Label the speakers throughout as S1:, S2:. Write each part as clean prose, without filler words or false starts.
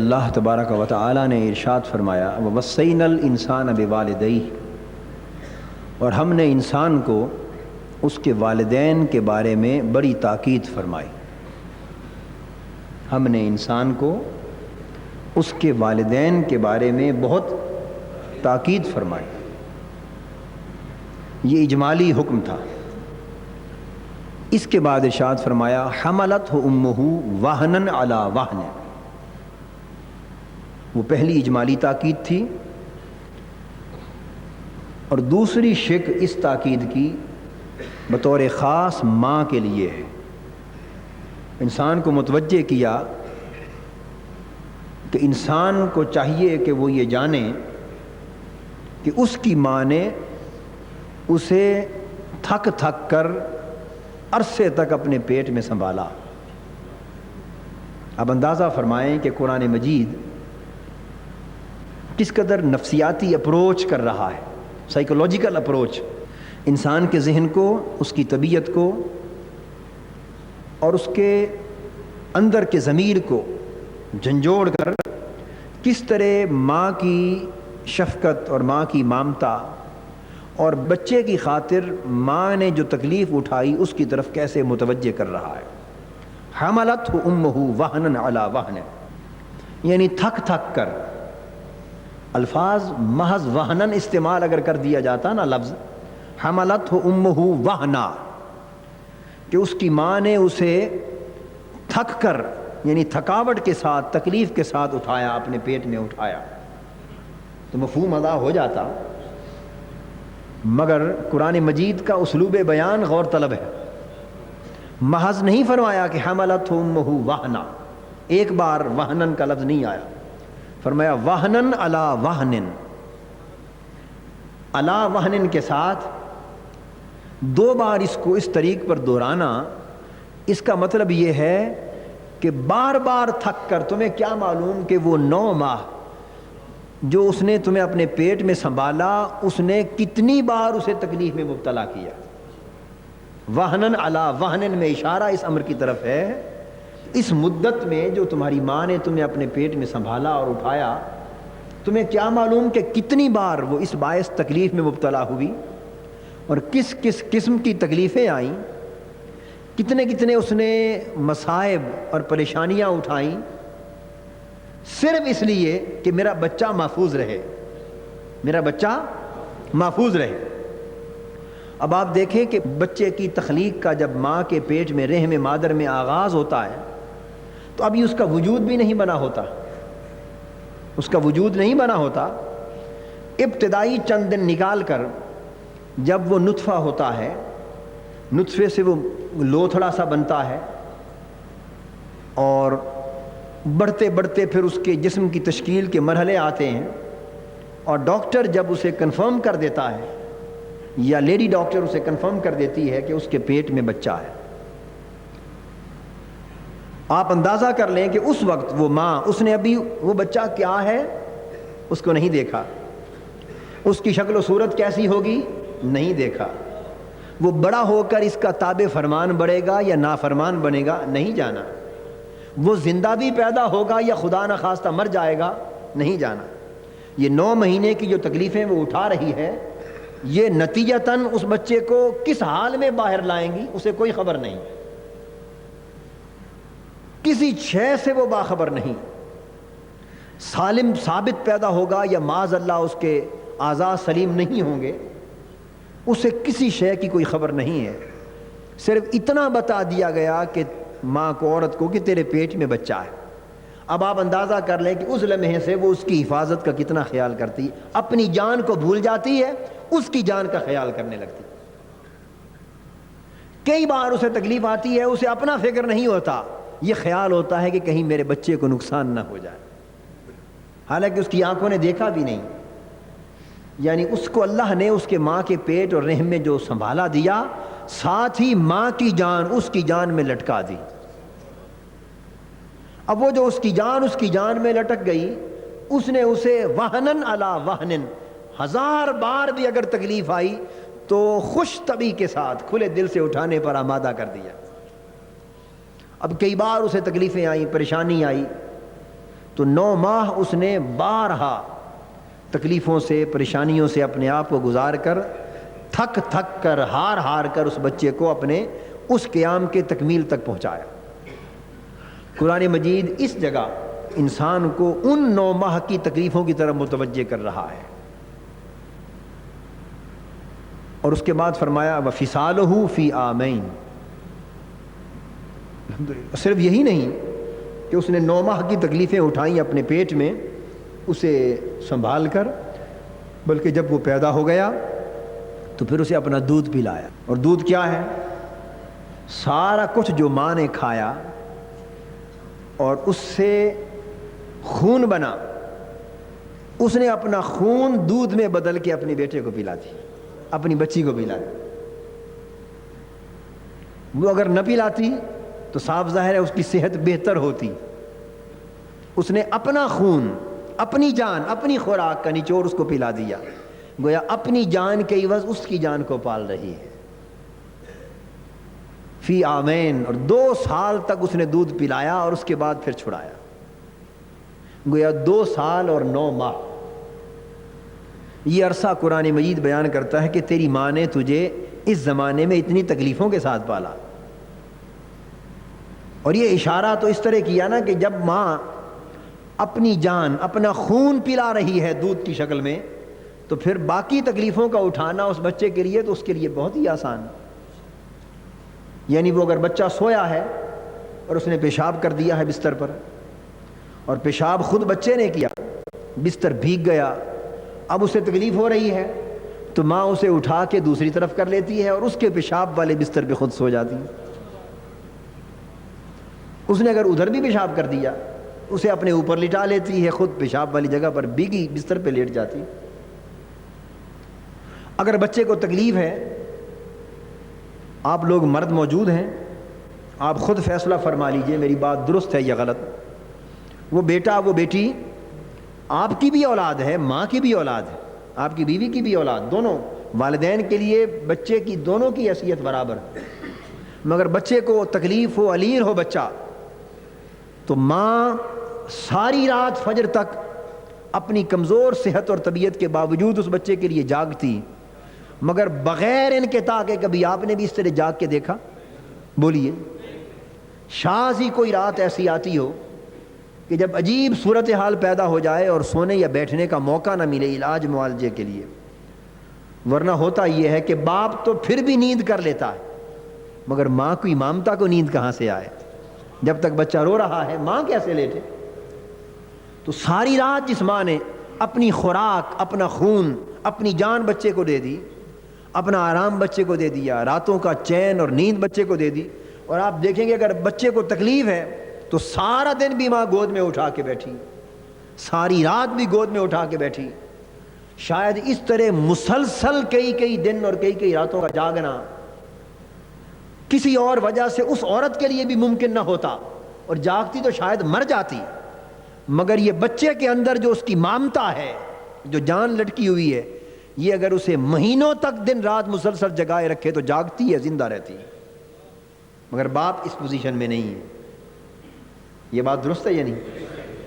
S1: اللہ تبارک و تعالی نے ارشاد فرمایا وَوَصَّيْنَا الْإِنسَانَ بِوَالِدَيْهِ، اور ہم نے انسان کو اس کے والدین کے بارے میں بڑی تاکید فرمائی. ہم نے انسان کو اس کے والدین کے بارے میں بہت تاکید فرمائی. یہ اجمالی حکم تھا. اس کے بعد ارشاد فرمایا حملتہ امہ وہنن علی وہن. وہ پہلی اجمالی تاکید تھی، اور دوسری شق اس تاکید کی بطور خاص ماں کے لیے ہے. انسان کو متوجہ کیا کہ انسان کو چاہیے کہ وہ یہ جانے کہ اس کی ماں نے اسے تھک تھک کر عرصے تک اپنے پیٹ میں سنبھالا. اب اندازہ فرمائیں کہ قرآن مجید کس قدر نفسیاتی اپروچ کر رہا ہے، سائیکولوجیکل اپروچ، انسان کے ذہن کو، اس کی طبیعت کو اور اس کے اندر کے ضمیر کو جھنجھوڑ کر کس طرح ماں کی شفقت اور ماں کی ممتا اور بچے کی خاطر ماں نے جو تکلیف اٹھائی اس کی طرف کیسے متوجہ کر رہا ہے. حملتہ امہ وہنن علی وہن، یعنی تھک تھک کر. الفاظ محض وہنن استعمال اگر کر دیا جاتا نا، لفظ حملتہ امہ وہنا، کہ اس کی ماں نے اسے تھک کر، یعنی تھکاوٹ کے ساتھ، تکلیف کے ساتھ اٹھایا، اپنے پیٹ میں اٹھایا، تو مفہوم ادا ہو جاتا. مگر قرآن مجید کا اسلوب بیان غور طلب ہے. محض نہیں فرمایا کہ حملتہ امہ وہنا، ایک بار وہنن کا لفظ نہیں آیا، فرمایا وہنن علی وہنن. علی وہنن کے ساتھ دو بار اس کو اس طریق پر دہرانا، اس کا مطلب یہ ہے کہ بار بار تھک کر. تمہیں کیا معلوم کہ وہ 9 ماہ جو اس نے تمہیں اپنے پیٹ میں سنبھالا، اس نے کتنی بار اسے تکلیف میں مبتلا کیا. وہنن علی وہنن میں اشارہ اس امر کی طرف ہے، اس مدت میں جو تمہاری ماں نے تمہیں اپنے پیٹ میں سنبھالا اور اٹھایا، تمہیں کیا معلوم کہ کتنی بار وہ اس باعث تکلیف میں مبتلا ہوئی اور کس کس قسم کی تکلیفیں آئیں، کتنے کتنے اس نے مصائب اور پریشانیاں اٹھائیں، صرف اس لیے کہ میرا بچہ محفوظ رہے، میرا بچہ محفوظ رہے. اب آپ دیکھیں کہ بچے کی تخلیق کا جب ماں کے پیٹ میں رحم مادر میں آغاز ہوتا ہے تو ابھی اس کا وجود بھی نہیں بنا ہوتا، اس کا وجود نہیں بنا ہوتا. ابتدائی چند دن نکال کر جب وہ نطفہ ہوتا ہے، نطفے سے وہ لوتھڑا سا بنتا ہے، اور بڑھتے بڑھتے پھر اس کے جسم کی تشکیل کے مرحلے آتے ہیں، اور ڈاکٹر جب اسے کنفرم کر دیتا ہے، یا لیڈی ڈاکٹر اسے کنفرم کر دیتی ہے کہ اس کے پیٹ میں بچہ ہے، آپ اندازہ کر لیں کہ اس وقت وہ ماں، اس نے ابھی وہ بچہ کیا ہے اس کو نہیں دیکھا، اس کی شکل و صورت کیسی ہوگی نہیں دیکھا، وہ بڑا ہو کر اس کا تابع فرمان بڑھے گا یا نافرمان بنے گا نہیں جانا، وہ زندہ بھی پیدا ہوگا یا خدا نخواستہ مر جائے گا نہیں جانا. یہ 9 مہینے کی جو تکلیفیں وہ اٹھا رہی ہے، یہ نتیجتاً اس بچے کو کس حال میں باہر لائیں گی اسے کوئی خبر نہیں، کسی شے سے وہ باخبر نہیں. سالم ثابت پیدا ہوگا یا معاذ اللہ اس کے اعضاء سلیم نہیں ہوں گے، اسے کسی شے کی کوئی خبر نہیں ہے. صرف اتنا بتا دیا گیا کہ ماں کو، عورت کو، کہ تیرے پیٹ میں بچہ ہے. اب آپ اندازہ کر لیں کہ اس لمحے سے وہ اس کی حفاظت کا کتنا خیال کرتی، اپنی جان کو بھول جاتی ہے، اس کی جان کا خیال کرنے لگتی. کئی بار اسے تکلیف آتی ہے، اسے اپنا فکر نہیں ہوتا، یہ خیال ہوتا ہے کہ کہیں میرے بچے کو نقصان نہ ہو جائے، حالانکہ اس کی آنکھوں نے دیکھا بھی نہیں. یعنی اس کو اللہ نے اس کے ماں کے پیٹ اور رحم میں جو سنبھالا دیا، ساتھ ہی ماں کی جان اس کی جان میں لٹکا دی. اب وہ جو اس کی جان میں لٹک گئی، اس نے اسے وہنن علی وہنن، 1000 بار بھی اگر تکلیف آئی تو خوش طبع کے ساتھ کھلے دل سے اٹھانے پر آمادہ کر دیا. اب کئی بار اسے تکلیفیں آئیں، پریشانی آئی، تو 9 ماہ اس نے بارہا تکلیفوں سے پریشانیوں سے اپنے آپ کو گزار کر تھک تھک کر ہار ہار کر اس بچے کو اپنے اس قیام کے تکمیل تک پہنچایا۔ قرآن مجید اس جگہ انسان کو ان 9 ماہ کی تکلیفوں کی طرف متوجہ کر رہا ہے، اور اس کے بعد فرمایا وَفِصَالُهُ فِي عَامَيْنِ۔ صرف یہی نہیں کہ اس نے 9 ماہ کی تکلیفیں اٹھائیں اپنے پیٹ میں اسے سنبھال کر، بلکہ جب وہ پیدا ہو گیا تو پھر اسے اپنا دودھ پلایا۔ اور دودھ کیا ہے؟ سارا کچھ جو ماں نے کھایا اور اس سے خون بنا، اس نے اپنا خون دودھ میں بدل کے اپنے بیٹے کو پلا دی، اپنی بچی کو پلا دی۔ وہ اگر نہ پلاتی تو صاف ظاہر ہے اس کی صحت بہتر ہوتی۔ اس نے اپنا خون، اپنی جان، اپنی خوراک کا نچوڑ اس کو پلا دیا، گویا اپنی جان کے عوض اس کی جان کو پال رہی ہے۔ فی عامین، اور 2 سال تک اس نے دودھ پلایا اور اس کے بعد پھر چھڑایا، گویا 2 سال اور 9 ماہ۔ یہ عرصہ قرآن مجید بیان کرتا ہے کہ تیری ماں نے تجھے اس زمانے میں اتنی تکلیفوں کے ساتھ پالا۔ اور یہ اشارہ تو اس طرح کیا نا کہ جب ماں اپنی جان، اپنا خون پلا رہی ہے دودھ کی شکل میں، تو پھر باقی تکلیفوں کا اٹھانا اس بچے کے لیے تو اس کے لیے بہت ہی آسان۔ یعنی وہ اگر بچہ سویا ہے اور اس نے پیشاب کر دیا ہے بستر پر، اور پیشاب خود بچے نے کیا، بستر بھیگ گیا، اب اسے تکلیف ہو رہی ہے تو ماں اسے اٹھا کے دوسری طرف کر لیتی ہے اور اس کے پیشاب والے بستر پہ خود سو جاتی ہے۔ اس نے اگر ادھر بھی پیشاب کر دیا اسے اپنے اوپر لٹا لیتی ہے، خود پیشاب والی جگہ پر بھیگی بستر پہ لیٹ جاتی۔ اگر بچے کو تکلیف ہے، آپ لوگ مرد موجود ہیں، آپ خود فیصلہ فرما لیجئے میری بات درست ہے یا غلط۔ وہ بیٹا، وہ بیٹی آپ کی بھی اولاد ہے، ماں کی بھی اولاد ہے، آپ کی بیوی کی بھی اولاد، دونوں والدین کے لیے بچے کی دونوں کی حیثیت برابر ہے۔ مگر بچے کو تکلیف ہو، علیر ہو بچہ، تو ماں ساری رات فجر تک اپنی کمزور صحت اور طبیعت کے باوجود اس بچے کے لیے جاگتی، مگر بغیر انقطاع کے کبھی آپ نے بھی اس طرح جاگ کے دیکھا؟ بولیے، شاذ ہی کوئی رات ایسی آتی ہو کہ جب عجیب صورتحال پیدا ہو جائے اور سونے یا بیٹھنے کا موقع نہ ملے علاج معالجے کے لیے۔ ورنہ ہوتا یہ ہے کہ باپ تو پھر بھی نیند کر لیتا ہے، مگر ماں کی مامتا کو نیند کہاں سے آئے؟ جب تک بچہ رو رہا ہے ماں کیسے لیٹے؟ تو ساری رات جس ماں نے اپنی خوراک، اپنا خون، اپنی جان بچے کو دے دی، اپنا آرام بچے کو دے دیا، راتوں کا چین اور نیند بچے کو دے دی، اور آپ دیکھیں گے اگر بچے کو تکلیف ہے تو سارا دن بھی ماں گود میں اٹھا کے بیٹھی، ساری رات بھی گود میں اٹھا کے بیٹھی۔ شاید اس طرح مسلسل کئی دن اور کئی راتوں کا جاگنا کسی اور وجہ سے اس عورت کے لیے بھی ممکن نہ ہوتا، اور جاگتی تو شاید مر جاتی، مگر یہ بچے کے اندر جو اس کی مامتا ہے، جو جان لٹکی ہوئی ہے، یہ اگر اسے مہینوں تک دن رات مسلسل جگائے رکھے تو جاگتی ہے، زندہ رہتی ہے۔ مگر باپ اس پوزیشن میں نہیں ہے۔ یہ بات درست ہے یا نہیں؟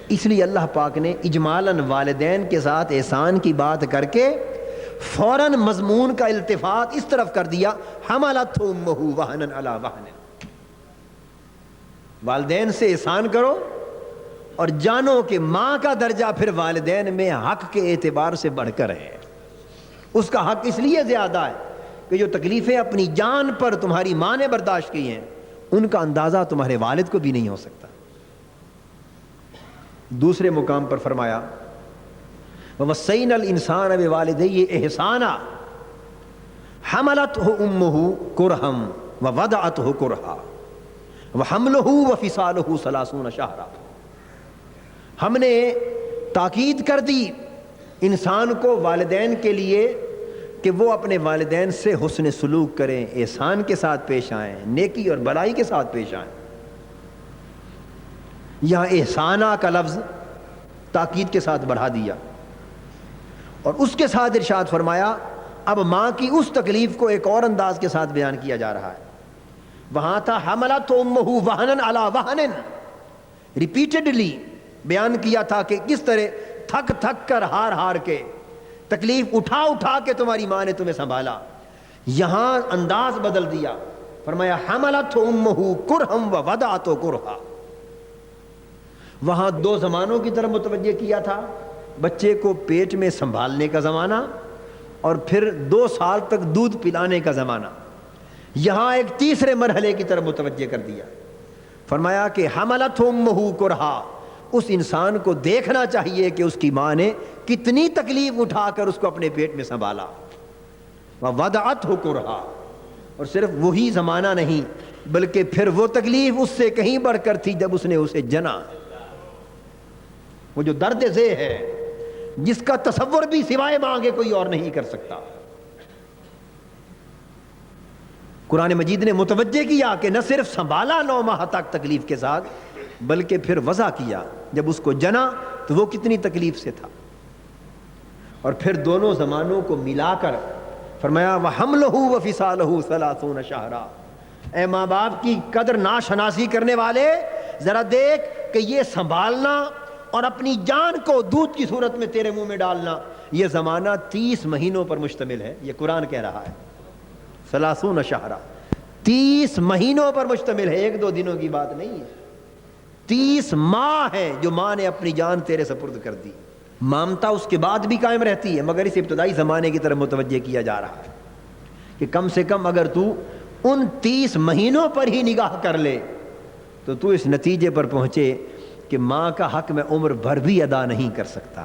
S1: اس لیے اللہ پاک نے اجمالاً والدین کے ساتھ احسان کی بات کر کے فوراً مضمون کا التفات اس طرف کر دیا، حملتہ امہ وہنا علی وہن۔ والدین سے احسان کرو اور جانو کہ ماں کا درجہ پھر والدین میں حق کے اعتبار سے بڑھ کر ہے۔ اس کا حق اس لیے زیادہ ہے کہ جو تکلیفیں اپنی جان پر تمہاری ماں نے برداشت کی ہیں ان کا اندازہ تمہارے والد کو بھی نہیں ہو سکتا۔ دوسرے مقام پر فرمایا وَوَصَّيْنَا الْإِنسَانَ بِوَالِدَيْهِ إِحْسَانًا حَمَلَتْهُ أُمُّهُ كُرْهًا وَوَضَعَتْهُ كُرْهًا وَحَمْلُهُ وَفِصَالُهُ 30 شهرًا۔ ہم نے تاکید کر دی انسان کو والدین کے لیے کہ وہ اپنے والدین سے حسن سلوک کریں، احسان کے ساتھ پیش آئیں، نیکی اور بلائی کے ساتھ پیش آئیں۔ یہاں احسانہ کا لفظ تاکید کے ساتھ بڑھا دیا، اور اس کے ساتھ ارشاد فرمایا اب ماں کی اس تکلیف کو ایک اور انداز کے ساتھ بیان کیا جا رہا ہے۔ وہاں تھا حملتہ امہ وہنا علی وہن، ریپیٹڈلی بیان کیا تھا کہ کس طرح تھک تھک کر ہار ہار کے تکلیف اٹھا اٹھا کے تمہاری ماں نے تمہیں سنبھالا. یہاں انداز بدل دیا, فرمایا حملت امہ کرہم ووضعت کرہا. وہاں دو زمانوں کی طرف متوجہ کیا تھا, بچے کو پیٹ میں سنبھالنے کا زمانہ اور پھر 2 سال تک دودھ پلانے کا زمانہ. یہاں ایک تیسرے مرحلے کی طرف متوجہ کر دیا, فرمایا کہ حملت امہ کرہا. اس انسان کو دیکھنا چاہیے کہ اس کی ماں نے کتنی تکلیف اٹھا کر اس کو اپنے پیٹ میں سنبھالا. ووضعتہ کرہا. اور صرف وہی زمانہ نہیں بلکہ پھر وہ تکلیف اس سے کہیں بڑھ کر تھی جب اس نے اسے جنا. وہ جو درد ذہ ہے جس کا تصور بھی سوائے ماں کے کوئی اور نہیں کر سکتا. قرآن مجید نے متوجہ کیا کہ نہ صرف سنبھالا 9 ماہ تک تکلیف کے ساتھ بلکہ پھر وضع کیا جب اس کو جنا تو وہ کتنی تکلیف سے تھا. اور پھر دونوں زمانوں کو ملا کر فرمایا وَحَمْلُهُ وَفِصَالُهُ 30 شَهْرًا. اے ماں باپ کی قدر ناشناسی کرنے والے, ذرا دیکھ کہ یہ سنبھالنا اور اپنی جان کو دودھ کی صورت میں تیرے منہ میں ڈالنا, یہ زمانہ 30 مہینوں پر مشتمل ہے. یہ قرآن کہہ رہا ہے 30 شهرًا, 30 مہینوں پر مشتمل ہے, 1-2 دنوں کی بات نہیں ہے. 30 ماہ ہیں جو ماں نے اپنی جان تیرے سپرد کر دی. مامتا اس کے بعد بھی قائم رہتی ہے, مگر اس ابتدائی زمانے کی طرف متوجہ کیا جا رہا ہے کہ کم سے کم اگر تو ان 30 مہینوں پر ہی نگاہ کر لے تو اس نتیجے پر پہنچے کہ ماں کا حق میں عمر بھر بھی ادا نہیں کر سکتا.